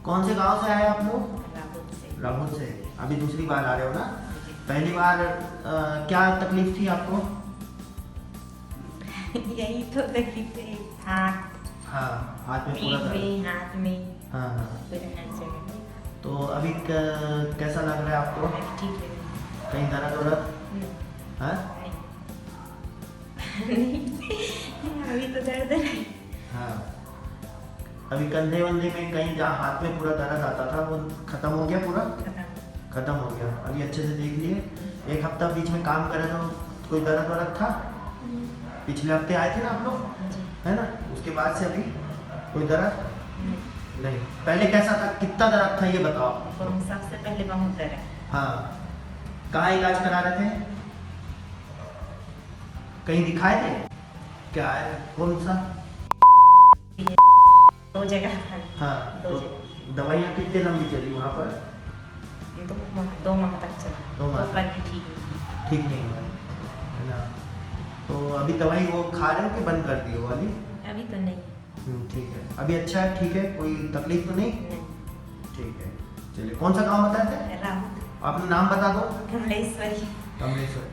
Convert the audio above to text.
कौन से गांव से आए आप लोग? राहुल से। राहुल से। अभी दूसरी बार आ रहे हो ना? पहली बार क्या तकलीफ थी आपको? यही तो तकलीफ है, हाथ हाँ, हाथ में पूरा पीठ दर्द। में, हाथ में, हाँ हाँ। पूरे हर जगह। तो अभी कैसा लग रहा है आपको? ठीक है। कहीं दर्द वरद? हाँ? नहीं, अभी तो दर्द नहीं। हाँ। अभी कंधे वंधे में कहीं जहाँ हाथ में पूरा दर्द आता था वो खत्म हो गया पूरा? खत्म हो गया। अभी अच्छे से देख लिए। एक हफ्ता बीच में काम करे तो कोई दर्द वरद था? पिछले हफ्ते आए थे ना आप लोग, है ना? उसके बाद से अभी कोई दर्द नहीं। पहले कैसा था, कितना दर्द था ये बताओ? सबसे पहले बहुत दर्द। हाँ। कहाँ इलाज करा रहे थे? कहीं दिखाए थे? क्या है, कौन सा? दो जगह था। हाँ। दो तो जगह। दवाइयाँ कितने लंबी चली वहाँ पर? 2 माह तक चला। 2 माह तो पर भी ठीक है। ठीक नहीं हुआ, है ना? तो अभी दवाई वो खा रहे हो कि बंद कर दी वो वाली? अभी तो नहीं। ठीक है। अभी अच्छा है, ठीक है, कोई तकलीफ तो नहीं? नहीं। ठीक है। चलिए, कौन सा गांव बताए थे? राहुल। अपना नाम बता दो। कमलेश्वरी। कमलेश्वर।